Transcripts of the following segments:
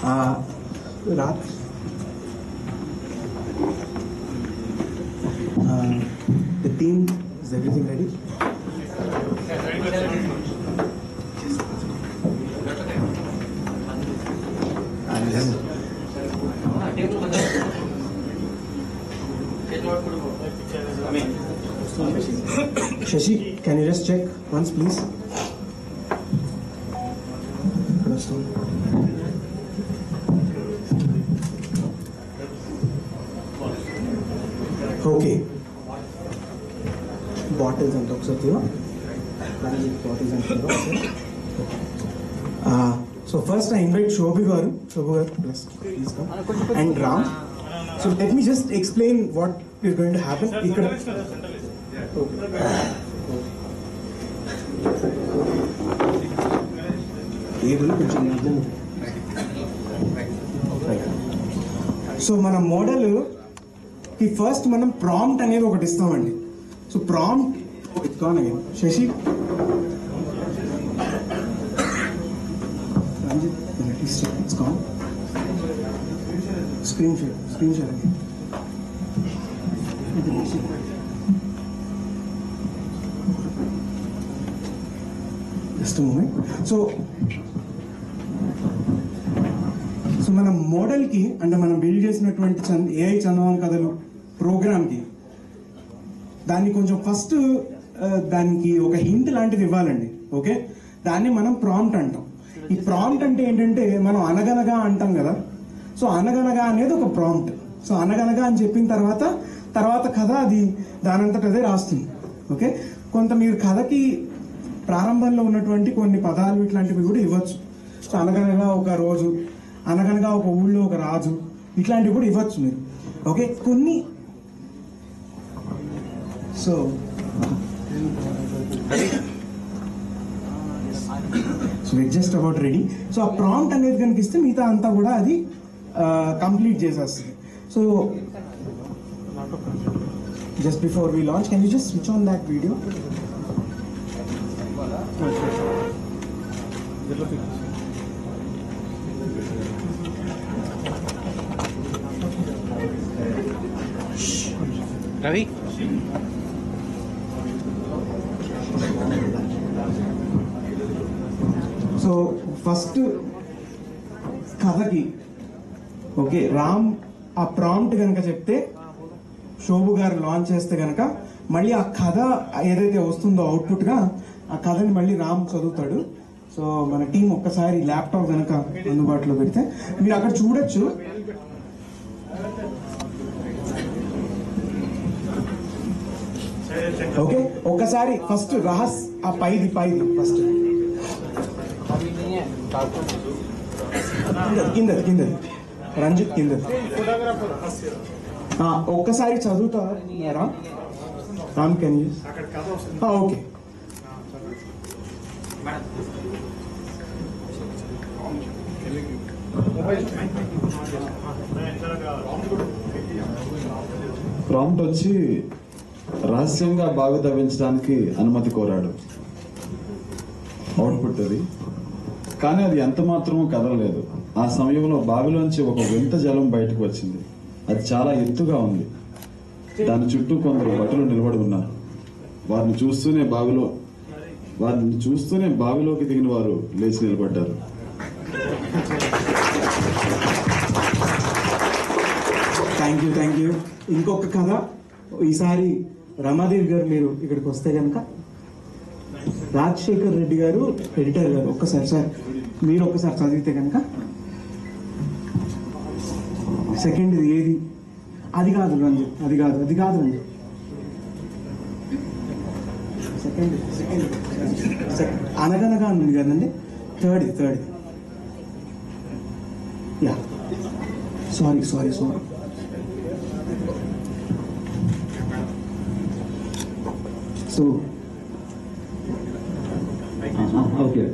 Raj, the team, is everything ready? Shashi, can you just check once, please? Okay. Bottles and talks of you. Bottles and so first I invite Shobhi Garu. Shobhi Garu, please come. And Ram. So let me just explain what is going to happen. So మన model కి first మనం prompt అనేది ఒకటి ఇస్తామండి. So prompt it's gone again. Shashi it's gone. Screen share again. Just moment. So మన మోడల్కి అంటే మనం బిల్డ్ చేసినటువంటి ఏఐ చందమామ కథలు ప్రోగ్రామ్కి దాన్ని కొంచెం ఫస్ట్ దానికి ఒక హింట్ లాంటిది ఇవ్వాలండి. ఓకే, దాన్ని మనం ప్రాంప్ట్ అంటాం. ఈ ప్రాంప్ట్ అంటే ఏంటంటే మనం అనగనగా అంటాం కదా. సో అనగనగా అనేది ఒక ప్రాంప్ట్. సో అనగనగా అని చెప్పిన తర్వాత కథ అది దానంతట అదే రాస్తుంది. ఓకే, కొంత మీరు కథకి ప్రారంభంలో ఉన్నటువంటి కొన్ని పదాలు ఇట్లాంటివి కూడా ఇవ్వచ్చు. సో అనగనగా ఒక రోజు, అనగనగా ఒక ఊళ్ళో ఒక రాజు, ఇట్లాంటివి కూడా ఇవ్వచ్చు మీరు. ఓకే, కొన్ని so it just about ready. So ఆ ప్రాంప్ట్ అనేది కనుక ఇస్తే మిగతా అంతా కూడా అది కంప్లీట్ చేసేస్తుంది. So just before we launch, can you just switch on that video? Ravi, so first కథకి ఓకే రామ్ ఆ ప్రాంప్ట్ కనుక చెప్తే, శోభు గారు లాంచ్ చేస్తే కనుక మళ్ళీ ఆ కథ ఏదైతే వస్తుందో అవుట్పుట్గా ఆ కథని మళ్ళీ రామ్ చదువుతాడు. సో మన టీం ఒక్కసారి ల్యాప్టాప్ కనుక అందుబాటులో పెడితే మీరు అక్కడ చూడొచ్చు. ఓకే, ఒక్కసారి ఫస్ట్ రహస్ ఆ పైది ఫస్ట్ కిందది రంజిత్ కిందది ఒక్కసారి చదువుతారా Ram? Can you? Okay. Prompt వచ్చి రహస్యంగా బావి తవ్వించడానికి అనుమతి కోరాడు. అవుట్పుట్ అది. కానీ అది ఎంత మాత్రమూ కదలలేదు. ఆ సమయంలో బావిలోంచి ఒక వింత జలం బయటకు వచ్చింది. అది చాలా ఎత్తుగా ఉంది. దాని చుట్టూ కొందరు భటులు నిలబడి ఉన్నారు. వారిని చూస్తూనే బావిలోకి దిగిన వారు లేచి నిలబడ్డారు. Thank you. ఇంకొక కథ, ఈసారి రమాదేవి గారు మీరు ఇక్కడికి వస్తే కనుక, రాజశేఖర్ రెడ్డి గారు ఎడిటర్ గారు ఒక్కసారి సార్ మీరు ఒక్కసారి చదివితే కనుక. సెకండ్ ఇది ఏది? అది కాదు రంజిత్, అది కాదు రంజిత్. సెకండ్ అనగనగా ఉంది కదండి. Third yeah sorry so okay.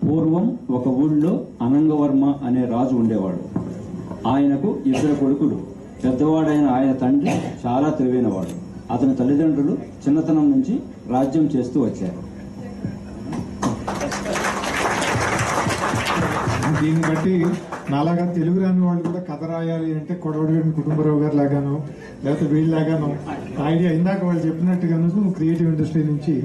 పూర్వం ఒక ఊళ్ళో అనంగవర్మ అనే రాజు ఉండేవాడు. ఆయనకు 2 కొడుకులు. పెద్దవాడైన ఆయన తండ్రి చాలా తెలివైనవాడు. అతని తల్లిదండ్రులు చిన్నతనం నుంచి రాజ్యం చేస్తూ వచ్చారు. దీన్ని బట్టి నాలాగా తెలుగు రాని వాళ్ళు కూడా కథ రాయాలి అంటే కొడవడిగడ్డ కుటుంబరావు గారు లాగాను లేకపోతే వీళ్ళలాగాను ఐడియా ఇందాక వాళ్ళు చెప్పినట్టుగాను క్రియేటివ్ ఇండస్ట్రీ నుంచి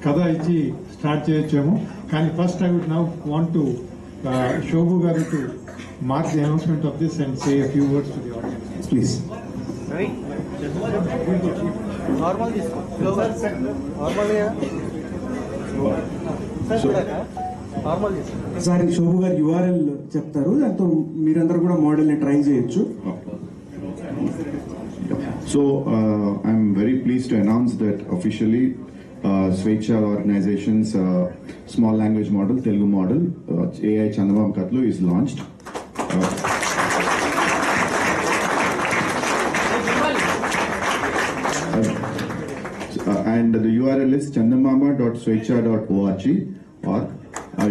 కథ ఇచ్చి స్టార్ట్ చేయొచ్చాము. కానీ first I would now want to Shobhu గారు to mark the announcement of this and say a few words to the audience please. Normal తీసుకో నార్మల్ తీసుకో. ఒకసారి శోభు గారు యూఆర్ఎల్ చెప్తారు, దాంతో మీరందరూ కూడా మోడల్ని ట్రై చేయొచ్చు. So I'm very pleased to announce that officially Swechha organization's small language model, Telugu model, AI Chandamam Katlu is launched. And the URL is chandamama.swechha.org.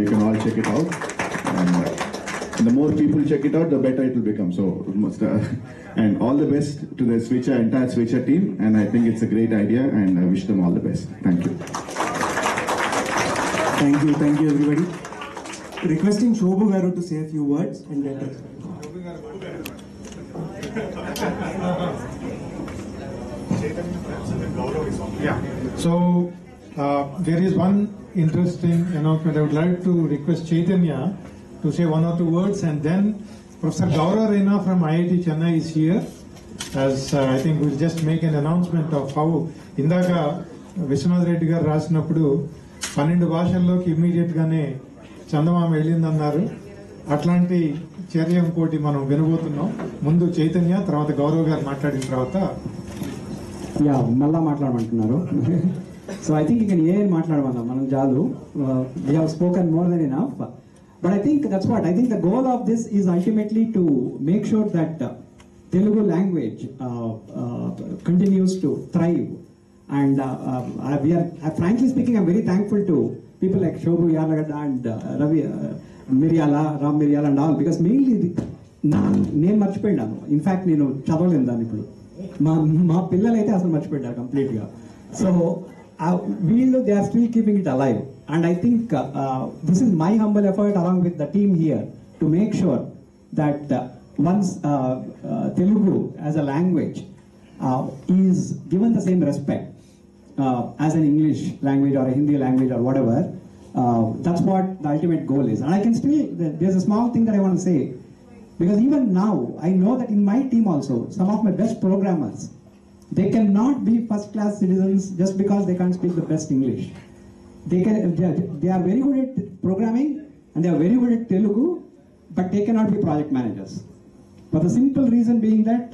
You can all check it out. And the more people check it out, the better it will become. So, and all the best to the entire Swechha team. And I think it's a great idea, and I wish them all the best. Thank you. Thank you everybody. Requesting Shobhu Garu to say a few words and let us. Yeah. So there is one interesting announcement. I would like to request Chaitanya to say one or two words, and then Professor Gaurav Raina from IIT Chennai is here. As I think we'll just make an announcement of how ఇందాక విశ్వనాథ్ రెడ్డి గారు రాసినప్పుడు 12 భాషల్లోకి immediate గానే చందమామ వెళ్ళిందన్నారు. అట్లాంటి చర్య ఇంకోటి మనం వినబోతున్నాం. ముందు చైతన్య, తర్వాత గౌరవ్ గారు మాట్లాడిన తర్వాత మళ్ళా మాట్లాడమంటున్నారు. సో ఐ థింక్ ఇక ఏం మాట్లాడమన్నా మనం చాలు. We have spoken more than enough. But I think that's what I think the goal of this is ultimately to make sure that Telugu language continues to thrive. And we are, frankly speaking, I'm very thankful to people like Shobhu Yarlagadda and Ravi Miryala, Ram Miryala and all, because mainly నేను మర్చిపోయినాను. In fact నేను చదవలేను దాన్ని. ఇప్పుడు మా పిల్లలు అయితే అసలు మర్చిపోయారు కంప్లీట్గా. సో వీళ్ళు they are still keeping it alive. And I think this is my humble effort along with the team here to make sure that once Telugu as a language is given the same respect as an English language or a Hindi language or whatever, that's what the ultimate goal is. And I can still, there's a small thing that I want to say, because even now I know that in my team also some of my best programmers, they cannot be first class citizens just because they can't speak the best English. They are very good at programming and they are very good at Telugu, but they cannot be project managers. For the simple reason being that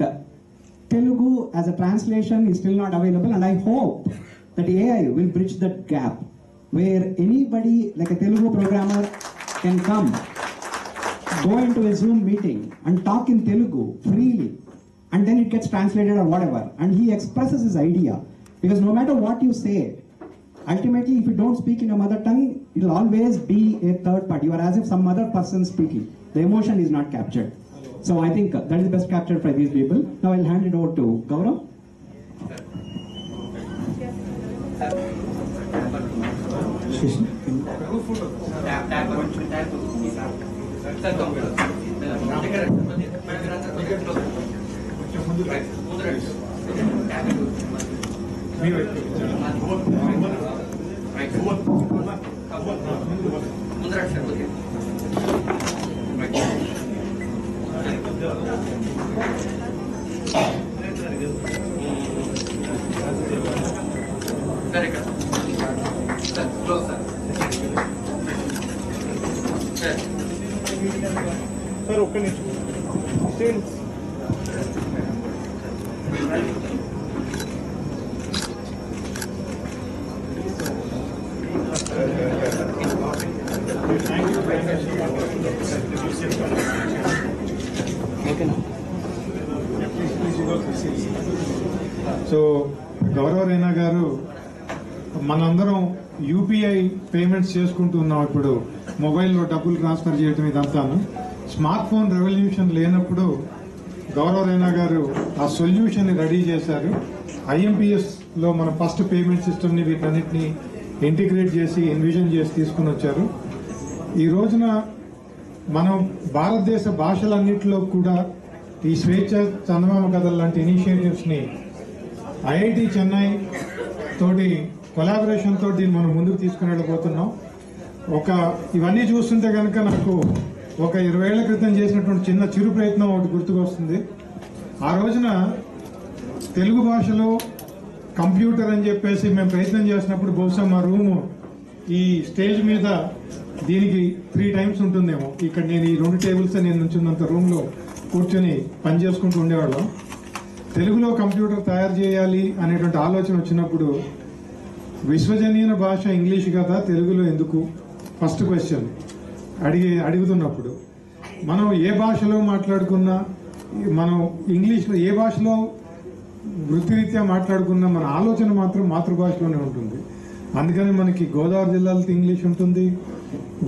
Telugu as a translation is still not available, and I hope that AI will bridge that gap where anybody like a Telugu programmer can come, go into a Zoom meeting and talk in Telugu freely, and then it gets translated or whatever, and he expresses his idea. Because no matter what you say, ultimately, if you don't speak in your mother tongue, it will always be a third party. You are as if some other person speaking. The emotion is not captured. So I think that is best captured by these people. Now I'll hand it over to Gaurav. Sir ఒక్క నిమిషం. So గౌరవ రైనా గారు, మనందరం UPI payments చేసుకుంటూ ఉన్నాం. ఇప్పుడు మొబైల్లో డబ్బులు ట్రాన్స్ఫర్ చేయటం ఇదంతాను. స్మార్ట్ ఫోన్ రెవల్యూషన్ లేనప్పుడు గౌరవ రైనా గారు ఆ సొల్యూషన్ రెడీ చేశారు. ఐఎంపీఎస్ లో మన ఫస్ట్ పేమెంట్ సిస్టమ్ ని వీటన్నిటిని ఇంటిగ్రేట్ చేసి ఎన్విజన్ చేసి తీసుకుని వచ్చారు. ఈ రోజున మనం భారతదేశ భాషలన్నింటిలో కూడా ఈ స్వేచ్ఛ చందమామ కథలు లాంటి ఇనిషియేటివ్స్ని ఐఐటి చెన్నై తోటి కొలాబరేషన్ తోటి మనం ముందుకు తీసుకుని వెళ్ళబోతున్నాం. ఇవన్నీ చూస్తుంటే కనుక నాకు ఒక 20 ఏళ్ల క్రితం చేసినటువంటి చిన్న చిరు ప్రయత్నం ఒకటి గుర్తుకొస్తుంది. ఆ రోజున తెలుగు భాషలో కంప్యూటర్ అని చెప్పేసి మేము ప్రయత్నం చేసినప్పుడు బహుశా మా రూము ఈ స్టేజ్ మీద దీనికి 3 times ఉంటుందేమో. ఇక్కడ నేను ఈ 2 tables నేను నుంచున్నంత రూమ్లో కూర్చొని పని చేసుకుంటూ ఉండేవాళ్ళం. తెలుగులో కంప్యూటర్ తయారు చేయాలి అనేటువంటి ఆలోచన వచ్చినప్పుడు విశ్వజనీయ భాష ఇంగ్లీష్ కదా, తెలుగులో ఎందుకు ఫస్ట్ క్వశ్చన్ అడుగుతున్నప్పుడు మనం ఏ భాషలో మాట్లాడుకున్నా, మనం ఇంగ్లీష్లో ఏ భాషలో వృత్తిరీత్యా మాట్లాడుకున్నా మన ఆలోచన మాత్రం మాతృభాషలోనే ఉంటుంది. అందుకని మనకి గోదావరి జిల్లాలో ఇంగ్లీష్ ఉంటుంది,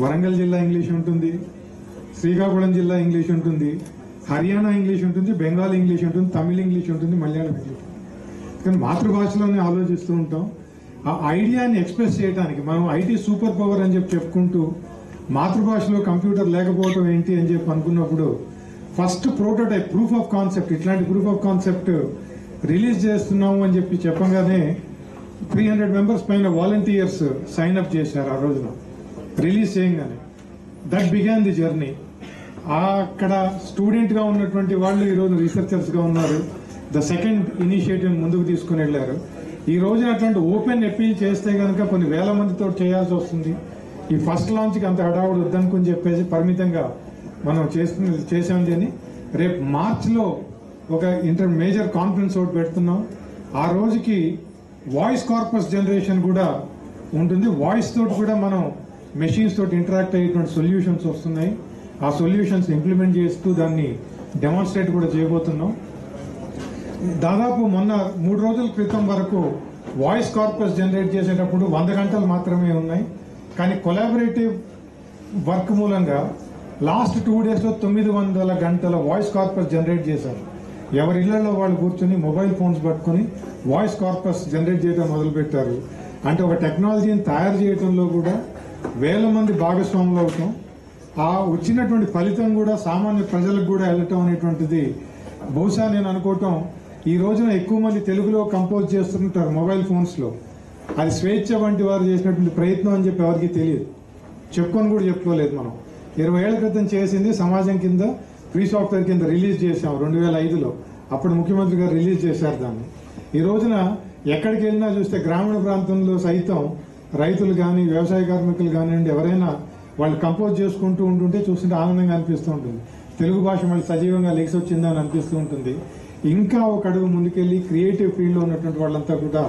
వరంగల్ జిల్లా ఇంగ్లీష్ ఉంటుంది, శ్రీకాకుళం జిల్లా ఇంగ్లీష్ ఉంటుంది, హర్యానా ఇంగ్లీష్ ఉంటుంది, బెంగాల్ ఇంగ్లీష్ ఉంటుంది, తమిళ ఇంగ్లీష్ ఉంటుంది, మలయాళం ఇంగ్లీష్ ఉంటుంది. కానీ మాతృభాషలోనే ఆలోచిస్తూ ఉంటాం. ఆ ఐడియాని ఎక్స్ప్రెస్ చేయడానికి మనం ఐటీ సూపర్ పవర్ అని చెప్పుకుంటూ మాతృభాషలో కంప్యూటర్ లేకపోవడం ఏంటి అని చెప్పి అనుకున్నప్పుడు first prototype proof of concept, ఇట్లాంటి ప్రూఫ్ ఆఫ్ కాన్సెప్ట్ రిలీజ్ చేస్తున్నాము అని చెప్పగానే 300 members పైన వాలంటీర్స్ సైన్ అప్ చేశారు ఆ రోజున రిలీజ్ చేయగానే. That began the journey. అక్కడ స్టూడెంట్ గా ఉన్నటువంటి వాళ్ళు ఈరోజు రీసెర్చర్స్ గా ఉన్నారు. ద సెకండ్ ఇనిషియేటివ్ ముందుకు తీసుకుని వెళ్లారు. ఈ రోజున అట్లాంటి ఓపెన్ అపీల్ చేస్తే కనుక కొన్ని వేల మందితో చేయాల్సి వస్తుంది. ఈ ఫస్ట్ లాంచ్కి అంత హడావుడు వద్దనుకుని చెప్పేసి పరిమితంగా మనం చేసాం. అని రేపు మార్చ్లో ఒక మేజర్ కాన్ఫరెన్స్ ఒకటి పెడుతున్నాం. ఆ రోజుకి వాయిస్ కార్పస్ జనరేషన్ కూడా ఉంటుంది. వాయిస్ తోటి కూడా మనం మెషిన్స్ తోటి ఇంటరాక్ట్ అయ్యేటువంటి సొల్యూషన్స్ వస్తున్నాయి. ఆ సొల్యూషన్స్ ఇంప్లిమెంట్ చేస్తూ దాన్ని డెమాన్స్ట్రేట్ కూడా చేయబోతున్నాం. దాదాపు మొన్న 3 రోజుల క్రితం వరకు వాయిస్ కార్పస్ జనరేట్ చేసేటప్పుడు 100 గంటలు మాత్రమే ఉన్నాయి. కానీ కొలాబరేటివ్ వర్క్ మూలంగా లాస్ట్ 2 daysలో 900 గంటల వాయిస్ కార్పస్ జనరేట్ చేశారు. ఎవరి ఇళ్లలో వాళ్ళు కూర్చొని మొబైల్ ఫోన్స్ పట్టుకుని వాయిస్ కార్పస్ జనరేట్ చేయడం మొదలుపెట్టారు. అంటే ఒక టెక్నాలజీని తయారు చేయడంలో కూడా వేల మంది భాగస్వాములు అవుతాం. ఆ వచ్చినటువంటి ఫలితం కూడా సామాన్య ప్రజలకు కూడా వెళ్ళటం అనేటువంటిది బహుశా నేను అనుకోవటం ఈ రోజున ఎక్కువ మంది తెలుగులో కంపోజ్ చేస్తుంటారు మొబైల్ ఫోన్స్లో. అది స్వేచ్ఛ వంటి వారు చేసినటువంటి ప్రయత్నం అని చెప్పి ఎవరికి తెలియదు, చెప్పుకొని కూడా చెప్పుకోలేదు. మనం 20 ఏళ్ల క్రితం చేసింది సమాజం కింద ఫ్రీ సాఫ్ట్వేర్ కింద రిలీజ్ చేశాం 2005లో. అప్పుడు ముఖ్యమంత్రి గారు రిలీజ్ చేశారు దాన్ని. ఈ రోజున ఎక్కడికి వెళ్ళినా చూస్తే గ్రామీణ ప్రాంతంలో సైతం రైతులు కానీ వ్యవసాయ కార్మికులు కానివ్వండి ఎవరైనా వాళ్ళు కంపోజ్ చేసుకుంటూ ఉంటుంటే చూస్తుంటే ఆనందంగా అనిపిస్తూ ఉంటుంది. తెలుగు భాష మళ్ళీ సజీవంగా లెగిసి వచ్చిందని అనిపిస్తూ ఉంటుంది. ఇంకా ఒక అడుగు ముందుకెళ్ళి క్రియేటివ్ ఫీల్డ్లో ఉన్నటువంటి వాళ్ళంతా కూడా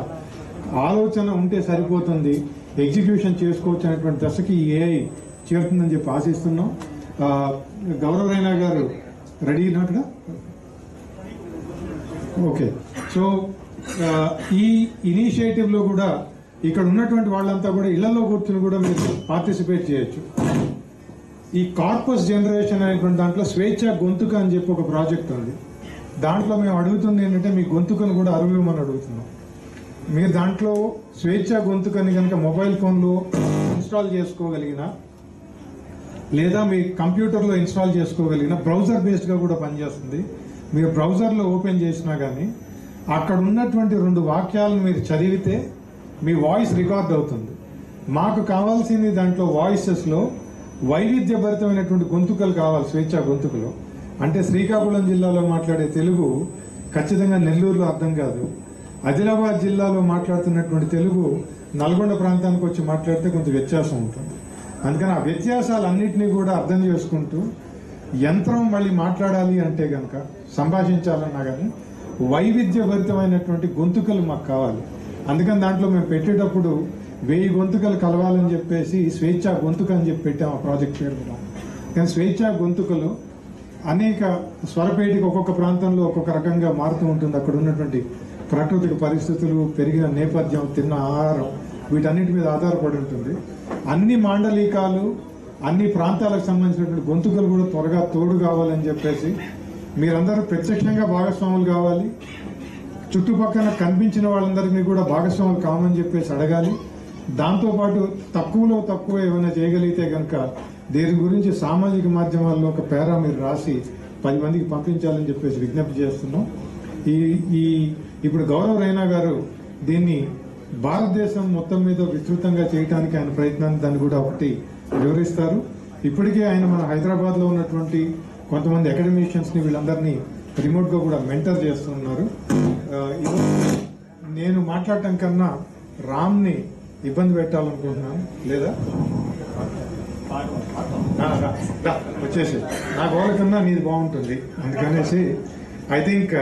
ఆలోచన ఉంటే సరిపోతుంది, ఎగ్జిక్యూషన్ చేసుకోవచ్చు అనేటువంటి దశకి ఏఐ చేరుతుందని చెప్పి ఆశిస్తున్నాం. గౌరవ రైనా గారు రెడీ అన్నట్టుగా ఓకే. సో ఈ ఇనిషియేటివ్లో కూడా ఇక్కడ ఉన్నటువంటి వాళ్ళంతా కూడా ఇళ్లలో కూర్చుని కూడా మీరు పార్టిసిపేట్ చేయొచ్చు. ఈ కార్పస్ జనరేషన్ అనేటువంటి దాంట్లో స్వేచ్ఛ గొంతుక అని చెప్పి ఒక ప్రాజెక్ట్ ఉంది. దాంట్లో మేము అడుగుతుంది ఏంటంటే మీ గొంతుకను కూడా అరువిమని అడుగుతున్నాం. మీరు దాంట్లో స్వేచ్ఛ గొంతుకని కనుక మొబైల్ ఫోన్లో ఇన్స్టాల్ చేసుకోగలిగిన లేదా మీ కంప్యూటర్లో ఇన్స్టాల్ చేసుకోగలిగిన బ్రౌజర్ బేస్డ్గా కూడా పనిచేస్తుంది. మీరు బ్రౌజర్లో ఓపెన్ చేసినా కానీ అక్కడ ఉన్నటువంటి 2 వాక్యాలను మీరు చదివితే మీ వాయిస్ రికార్డ్ అవుతుంది. మాకు కావాల్సింది దాంట్లో వాయిసెస్లో వైవిధ్యభరితమైనటువంటి గొంతుకలు కావాలి. స్వేచ్ఛ గొంతుకలు అంటే శ్రీకాకుళం జిల్లాలో మాట్లాడే తెలుగు ఖచ్చితంగా నెల్లూరులో అర్థం కాదు. ఆదిలాబాద్ జిల్లాలో మాట్లాడుతున్నటువంటి తెలుగు నల్గొండ ప్రాంతానికి వచ్చి మాట్లాడితే కొంచెం వ్యత్యాసం ఉంటుంది. అందుకని ఆ వ్యత్యాసాలన్నింటినీ కూడా అర్థం చేసుకుంటూ యంత్రం మళ్ళీ మాట్లాడాలి అంటే కనుక సంభాషించాలన్నా కానీ వైవిధ్యభరితమైనటువంటి గొంతుకలు మాకు కావాలి. అందుకని దాంట్లో మేము పెట్టేటప్పుడు 1000 గొంతుకలు కలవాలని చెప్పేసి స్వేచ్ఛ గొంతుక అని చెప్పి పెట్టాం ఆ ప్రాజెక్ట్ పేరు కూడా. కానీ స్వేచ్ఛ గొంతుకలు అనేక స్వరపేటికి ఒక్కొక్క ప్రాంతంలో ఒక్కొక్క రకంగా మారుతూ ఉంటుంది. అక్కడ ఉన్నటువంటి ప్రాకృతిక పరిస్థితులు, పెరిగిన నేపథ్యం, తిన్న ఆహారం వీటన్నిటి మీద ఆధారపడి ఉంటుంది. అన్ని మాండలికాలు అన్ని ప్రాంతాలకు సంబంధించినటువంటి గొంతుకలు కూడా త్వరగా తోడు కావాలని చెప్పేసి మీరందరూ ప్రత్యక్షంగా భాగస్వాములు కావాలి. చుట్టుపక్కల కనిపించిన వాళ్ళందరినీ కూడా భాగస్వాములు కావాలని చెప్పేసి అడగాలి. దాంతోపాటు తక్కువలో తక్కువ ఏమైనా చేయగలిగితే కనుక దీని గురించి సామాజిక మాధ్యమాల్లో ఒక పేరా మీరు రాసి 10 మందికి పంపించాలని చెప్పేసి విజ్ఞప్తి చేస్తున్నాం. ఇప్పుడు గౌరవ్ రైనా గారు దీన్ని భారతదేశం మొత్తం మీద విస్తృతంగా చేయడానికి ఆయన ప్రయత్నాన్ని దాన్ని కూడా ఒకటి వివరిస్తారు. ఇప్పటికే ఆయన మన హైదరాబాద్ లో ఉన్నటువంటి కొంతమంది అకాడమిషియన్స్ ని వీళ్ళందరినీ రిమోట్ గా కూడా మెంటర్ చేస్తున్నారు. నేను మాట్లాడటం కన్నా రామ్ ని ఇబ్బంది పెట్టాలనుకుంటున్నాను. లేదా వచ్చేసి నా గోల కన్నా నీది బాగుంటుంది, అందుకనేసి I think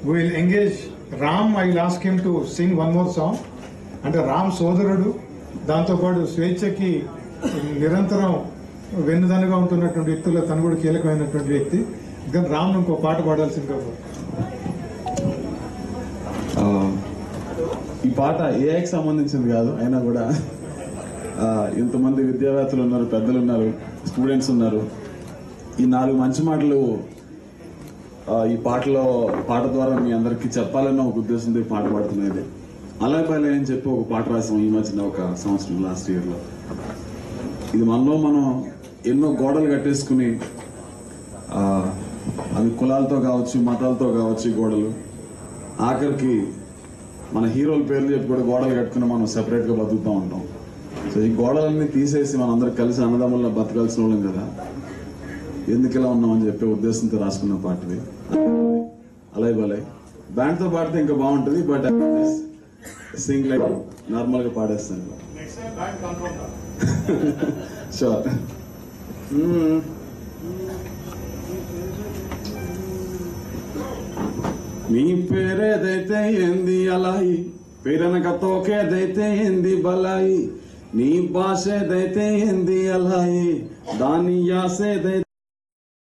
will engage Ram. I will ask him to sing one more song. అంటే రామ్ సోదరుడు, దాంతోపాటు స్వేచ్ఛకి నిరంతరం వెన్నుదన్నుగా ఉంటున్నటువంటి వ్యక్తుల్లో తను కూడా కీలకమైనటువంటి వ్యక్తి. కానీ రామ్ ఇంకో పాట పాడాల్సిందిగా. ఈ పాట ఏఐకి సంబంధించింది కాదు, అయినా కూడా ఇంతమంది విద్యావేత్తలు ఉన్నారు, పెద్దలు ఉన్నారు, స్టూడెంట్స్ ఉన్నారు. ఈ 4 మంచి మాటలు ఈ పాట ద్వారా మీ అందరికి చెప్పాలన్న ఒక ఉద్దేశంతో ఈ పాట పాడుతున్నది. అలాగే అని చెప్పి ఒక పాట రాసాం ఈ మధ్యన, ఒక సంవత్సరం లాస్ట్ ఇయర్ లో. ఇది మనలో మనం ఎన్నో గోడలు కట్టేసుకుని, అవి కులాలతో కావచ్చు, మతాలతో కావచ్చు, ఈ గోడలు ఆఖరికి మన హీరోల పేర్లు చెప్పి కూడా గోడలు కట్టుకుని మనం సెపరేట్ గా బతుకుతూ ఉంటాం. సో ఈ గోడలన్నీ తీసేసి మనందరం కలిసి అన్నదమ్ముల్లో బతకాల్సిన వాళ్ళం కదా, ఎందుకు ఇలా ఉన్నామని చెప్పే ఉద్దేశంతో రాసుకున్న పాటది. అలాగే భలే బ్యాండ్ తో పాడితే ఇంకా బాగుంటుంది, బట్ సింగ్ లైక్ నార్మల్ గా పాడేస్తాను. షూర్. నీ పేరేదైతే ఏంది అలాయి, పేరనక తోకేదైతే ఏంది బలాయి, నీ భాష ఏదైతే ఏంది అలాయి, దాని యాసేదైతే